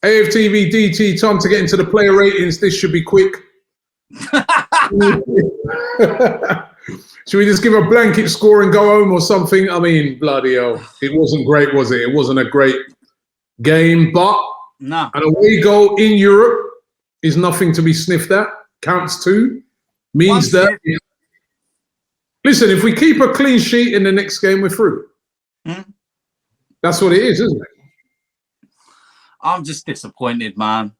AFTV DT, time to get into the player ratings. This should be quick. Should we just give a blanket score and go home or something? I mean, bloody hell. It wasn't great, was it? It wasn't a great game, but an away goal in Europe is nothing to be sniffed at. Counts too. Means that, listen, if we keep a clean sheet in the next game, we're through. That's what it is, isn't it? I'm just disappointed, man.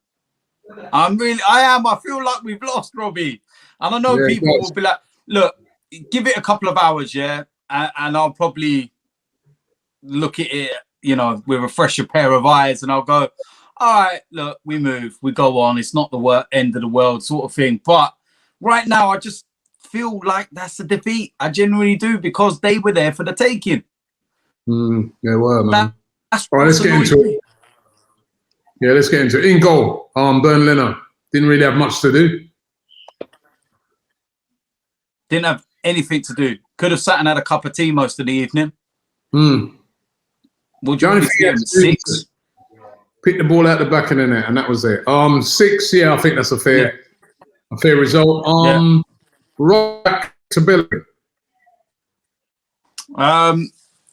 I am. I feel like we've lost, Robbie. And I know people will be like, look, give it a couple of hours, and I'll probably look at it, with a fresher pair of eyes, and I'll go, all right, look, we move, we go on. It's not the end of the world sort of thing. But right now, I just feel like that's a defeat. I genuinely do, because they were there for the taking. They were, man. That's all right, let's get into it. Yeah, let's get into it. In goal, Bernd Leno. Didn't really have much to do. Didn't have anything to do. Could have sat and had a cup of tea most of the evening. Would you give him 6? Pick the ball out the back of the net, and that was it. 6, yeah, I think that's a fair result. Right back to Billy.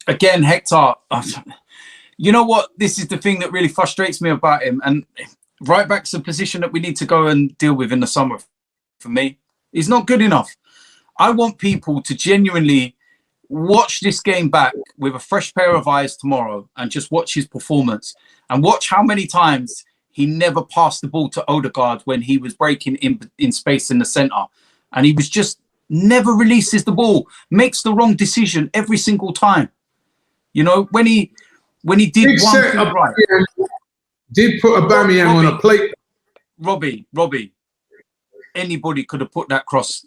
Again, Hector. You know what? This is the thing that really frustrates me about him. And right back's a position that we need to go and deal with in the summer. For me, he's not good enough. I want people to genuinely watch this game back with a fresh pair of eyes tomorrow and just watch his performance and watch how many times he never passed the ball to Odegaard when he was breaking in space in the centre. And he was just never releases the ball, makes the wrong decision every single time. When he did one thing right. Did put Aubameyang on a plate. Robbie, anybody could have put that cross,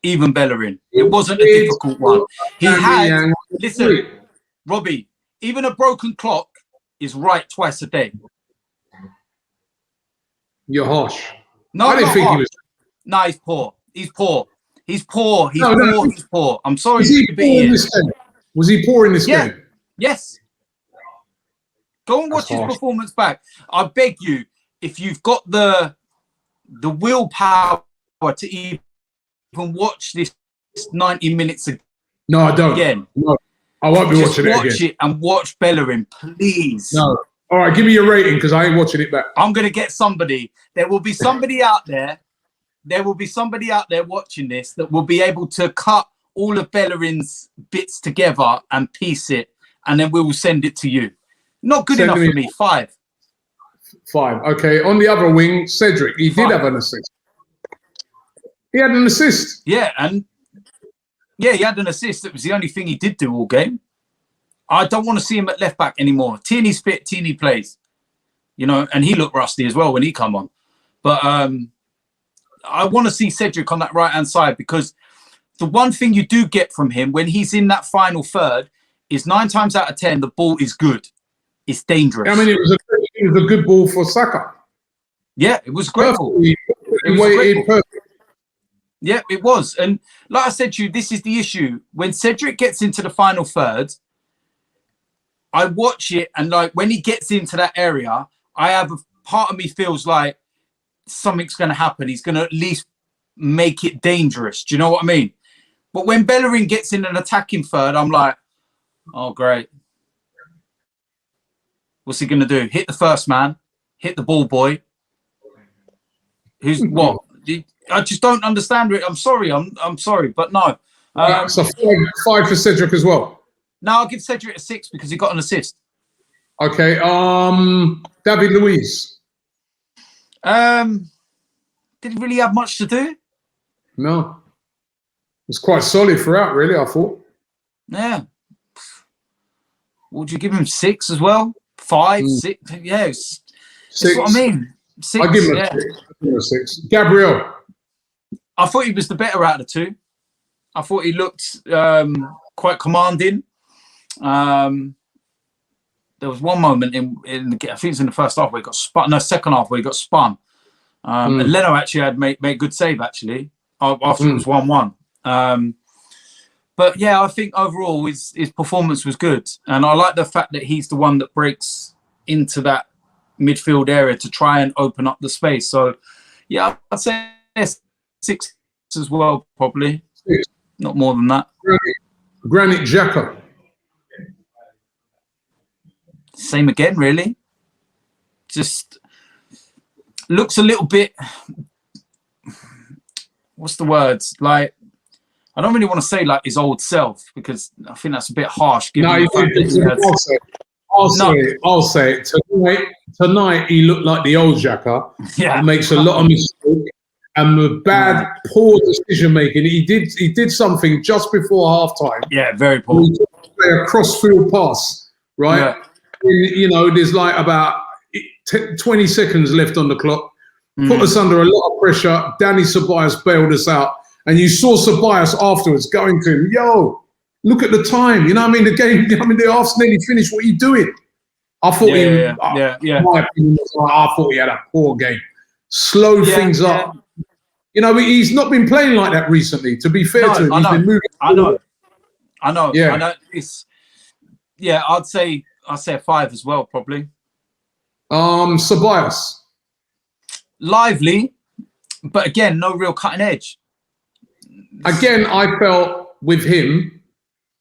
even Bellerin. It wasn't a difficult one. He had, listen, Robbie, even a broken clock is right twice a day. You're harsh. No, I didn't think he was. No, he's poor. He's poor. He's poor. He's poor. He's poor. I'm sorry. Was he poor in this game? Was he poor in this game? Yes. Go and watch his performance back. I beg you, if you've got the willpower to even watch this 90 minutes again. No, I don't. Again. No, I won't be watching it again. Watch it and watch Bellerin, please. No. All right, give me your rating, because I ain't watching it back. I'm going to get somebody. There will be somebody out there. There will be somebody out there watching this that will be able to cut all of Bellerin's bits together and piece it, and then we will send it to you. Not good enough for me. 5. 5. Okay. On the other wing, Cedric. He did have an assist. He had an assist. Yeah, he had an assist. That was the only thing he did do all game. I don't want to see him at left back anymore. Tierney's fit. Tierney plays. And he looked rusty as well when he come on. But I want to see Cedric on that right-hand side, because the one thing you do get from him when he's in that final third is 9 times out of 10, the ball is good. It's dangerous. I mean, it was a good ball for Saka. Yeah, it was great. Yeah, it was. And like I said to you, this is the issue. When Cedric gets into the final third, I watch it, and like when he gets into that area, I have a part of me feels like something's going to happen. He's going to at least make it dangerous. Do you know what I mean? But when Bellerin gets in an attacking third, I'm like, oh, great. What's he going to do? Hit the first man? Hit the ball boy? Who's what? I just don't understand it. I'm sorry. I'm sorry, but no. So 5 for Cedric as well. No, I'll give Cedric a 6 because he got an assist. Okay. David Luiz. Did he really have much to do? No. It was quite solid throughout, really, I thought. Yeah. Would you give him 6 as well? 5, 6? Yeah. 6. That's what I mean. 6. I'll give him a 6. I'll give him a 6. Gabriel. I thought he was the better out of the two. I thought he looked quite commanding. There was one moment in the, I think it was in the first half where he got spun. No, second half where he got spun. And Leno actually had made good save actually after it was 1-1. But yeah, I think overall his performance was good, and I like the fact that he's the one that breaks into that midfield area to try and open up the space. So, yeah, I'd say 6 as well, probably. 6. Not more than that. Granit Xhaka. Same again, really. Just looks a little bit, what's the words? Like, I don't really want to say like his old self, because I think that's a bit harsh. No, I'll say it. Tonight he looked like the old Xhaka. Yeah. He makes a lot of mistakes and with bad, poor decision making. He did something just before halftime. Yeah, very poor. He took a cross-field pass, right? Yeah. You know, there's like about 20 seconds left on the clock. Put us under a lot of pressure. Danny Ceballos bailed us out. And you saw Ceballos afterwards going to him, yo, look at the time. You know what I mean? The game, the half's nearly finished. What are you doing? I thought my opinion was like, I thought he had a poor game. Slowed things up. You know, he's not been playing like that recently, to be fair to him. He's been moving. I know. Yeah. I know. I'd say a 5 as well, probably. Ceballos. Lively, but again, no real cutting edge. Again, I felt with him,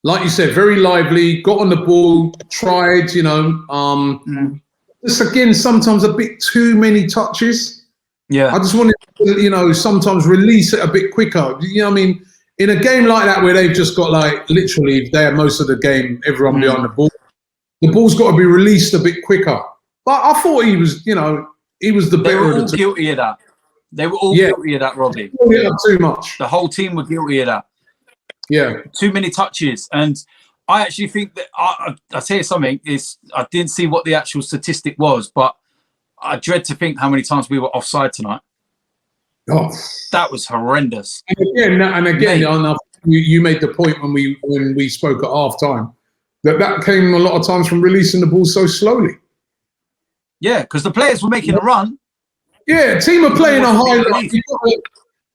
like you said, very lively, got on the ball, tried, you know. Just again, sometimes a bit too many touches. Yeah. I just wanted to, you know, sometimes release it a bit quicker. You know what I mean? In a game like that where they've just got like literally there most of the game, everyone behind the ball's got to be released a bit quicker. But I thought he was, you know, he was the better of the two. Guilty of that. They were all guilty of that, Robbie. Too much. The whole team were guilty of that. Yeah. Too many touches. And I actually think that, I'll tell you something, I didn't see what the actual statistic was, but I dread to think how many times we were offside tonight. Oh. That was horrendous. And again, you made the point when we spoke at half time that came a lot of times from releasing the ball so slowly. Yeah, because the players were making a run. Yeah, team are playing a high line. You've got a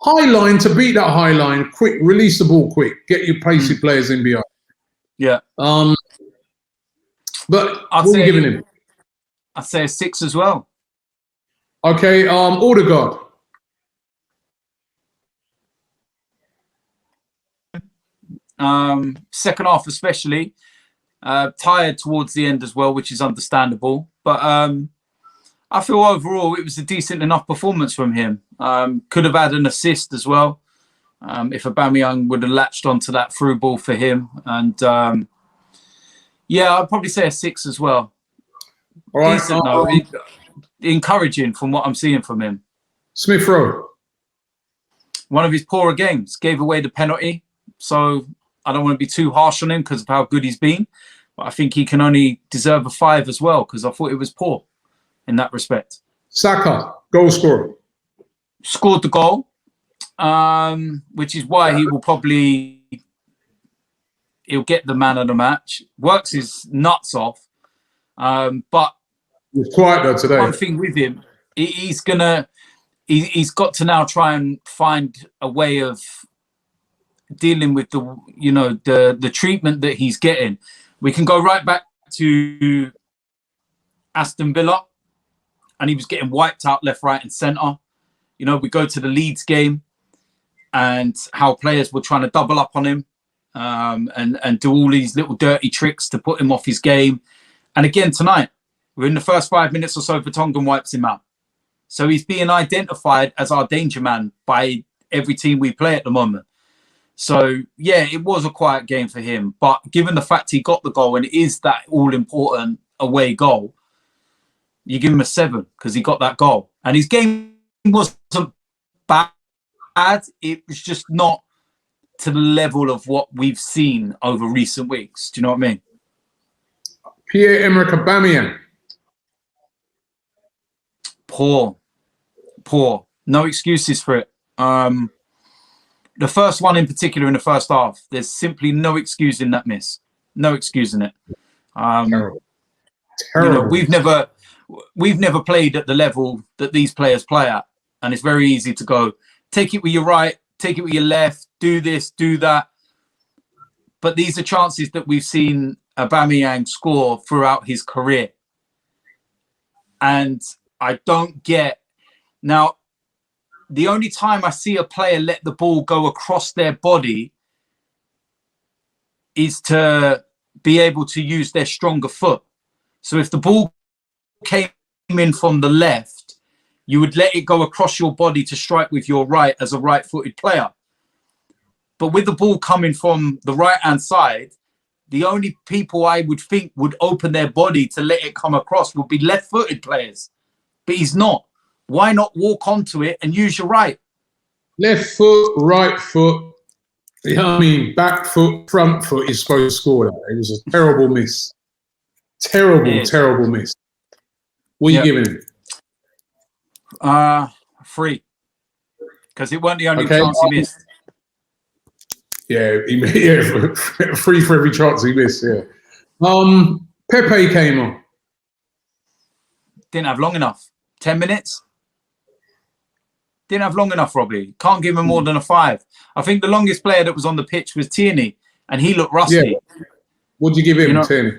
high line to beat that high line. Quick, release the ball quick. Get your pacey players in behind. Yeah. But what are you giving him? I'd say a 6 as well. Okay, Odegaard. Second half especially. Tired towards the end as well, which is understandable. But I feel overall it was a decent enough performance from him. Could have had an assist as well if Aubameyang would have latched onto that through ball for him. And I'd probably say a 6 as well. All right. Decent, though. Encouraging from what I'm seeing from him. Smith Rowe. One of his poorer games. Gave away the penalty. So I don't want to be too harsh on him because of how good he's been. But I think he can only deserve a 5 as well because I thought it was poor in that respect. Saka, goal scorer. Scored the goal, which is why he'll get the man of the match. Works his nuts off. But he's quiet though today. One thing with him, he's got to now try and find a way of dealing with the treatment that he's getting. We can go right back to Aston Villa, and he was getting wiped out left, right, and centre. You know, we go to the Leeds game, and how players were trying to double up on him, and do all these little dirty tricks to put him off his game. And again tonight, we're in the first 5 minutes or so, Vertonghen wipes him out. So he's being identified as our danger man by every team we play at the moment. So, yeah, it was a quiet game for him. But given the fact he got the goal and it is that all-important away goal, you give him a 7 because he got that goal. And his game wasn't bad. It was just not to the level of what we've seen over recent weeks. Do you know what I mean? Pierre-Emerick Aubameyang. Poor. No excuses for it. The first one in particular in the first half, there's simply no excuse in that miss. No excuse in it. Terrible. You know, we've never played at the level that these players play at. And it's very easy to go, take it with your right, take it with your left, do this, do that. But these are chances that we've seen Aubameyang score throughout his career. And I don't get... Now, the only time I see a player let the ball go across their body is to be able to use their stronger foot. So if the ball came in from the left, you would let it go across your body to strike with your right as a right-footed player. But with the ball coming from the right-hand side, the only people I would think would open their body to let it come across would be left-footed players. But he's not. Why not walk onto it and use your right? Left foot, right foot. You know what I mean? Back foot, front foot is supposed to score that. It was a terrible miss. Terrible miss. What are you giving him? 3. Because it weren't the only chance he missed. Yeah, 3 for every chance he missed, yeah. Pepe came on. Didn't have long enough. 10 minutes? Didn't have long enough, Robbie. Can't give him more than a 5. I think the longest player that was on the pitch was Tierney, and he looked rusty. Yeah. What did you give him, Tierney?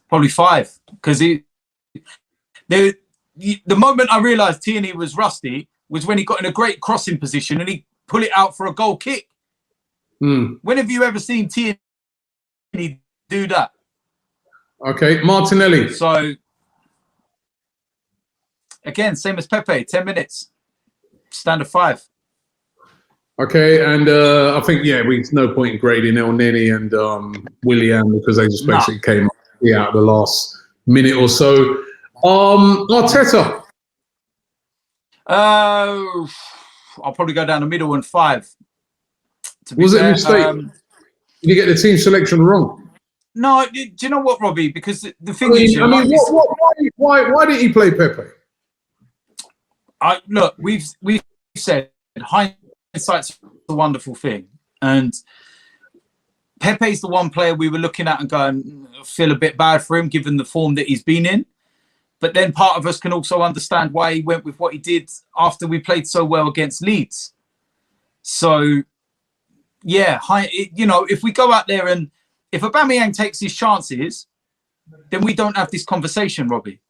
Probably 5. Because the moment I realised Tierney was rusty was when he got in a great crossing position and he pulled it out for a goal kick. When have you ever seen Tierney do that? Okay, Martinelli. So, again, same as Pepe, 10 minutes. Standard 5. Okay, and I think, there's no point in grading El Neni and Willian because they just basically came out the last minute or so. Arteta. I'll probably go down the middle and 5. Was it a mistake? Did you get the team selection wrong? No, do you know what, Robbie? Because the thing is... why did he play Pepe? Look, we've said hindsight's a wonderful thing. And Pepe's the one player we were looking at and going, feel a bit bad for him given the form that he's been in. But then part of us can also understand why he went with what he did after we played so well against Leeds. So, yeah, if we go out there and if Aubameyang takes his chances, then we don't have this conversation, Robbie.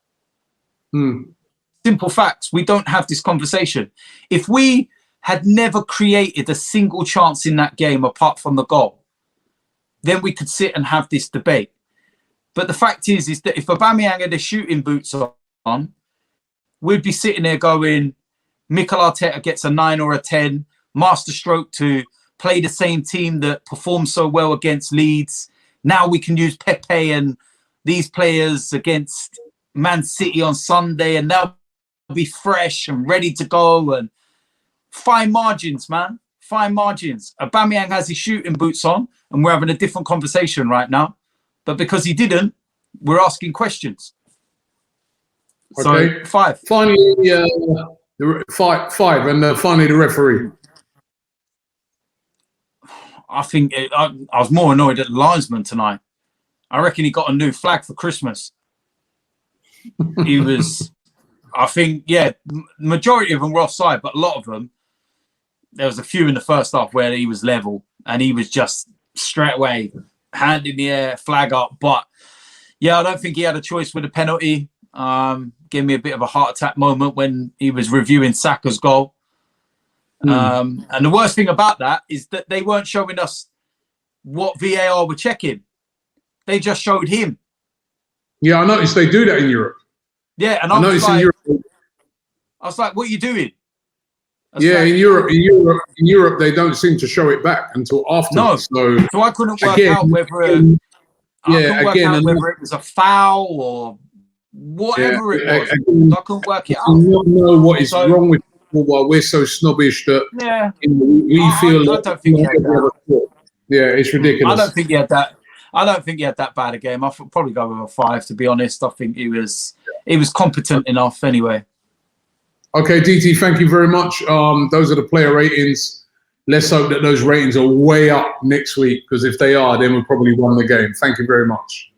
Simple facts. We don't have this conversation. If we had never created a single chance in that game apart from the goal, then we could sit and have this debate. But the fact is that if Aubameyang had his shooting boots on, we'd be sitting there going, Mikel Arteta gets a 9 or a 10, masterstroke to play the same team that performed so well against Leeds. Now we can use Pepe and these players against Man City on Sunday and they'll be fresh and ready to go. And fine margins, man. Fine margins. Aubameyang has his shooting boots on and we're having a different conversation right now. But because he didn't, we're asking questions. Okay. So 5. Finally, the 5 and finally the referee. I think I was more annoyed at the linesman tonight. I reckon he got a new flag for Christmas. He was, I think, majority of them were offside, but a lot of them, there was a few in the first half where he was level and he was just straight away, hand in the air, flag up. But yeah, I don't think he had a choice with the penalty. Gave me a bit of a heart attack moment when he was reviewing Saka's goal. And the worst thing about that is that they weren't showing us what VAR were checking. They just showed him. Yeah, I noticed they do that in Europe. Yeah, and I was like, what are you doing? Yeah, in Europe, they don't seem to show it back until afterwards. No, so I couldn't work out whether whether it was a foul or whatever it was. I couldn't work it out. I don't know what is wrong with people while we're so snobbish that we feel. I don't think he had that. Yeah, it's ridiculous. I don't think he had that. I don't think he had that bad a game. I'll probably go with a 5, to be honest. I think he was competent enough anyway. Okay, DT, thank you very much. Those are the player ratings. Let's hope that those ratings are way up next week, because if they are, then we'll probably won the game. Thank you very much.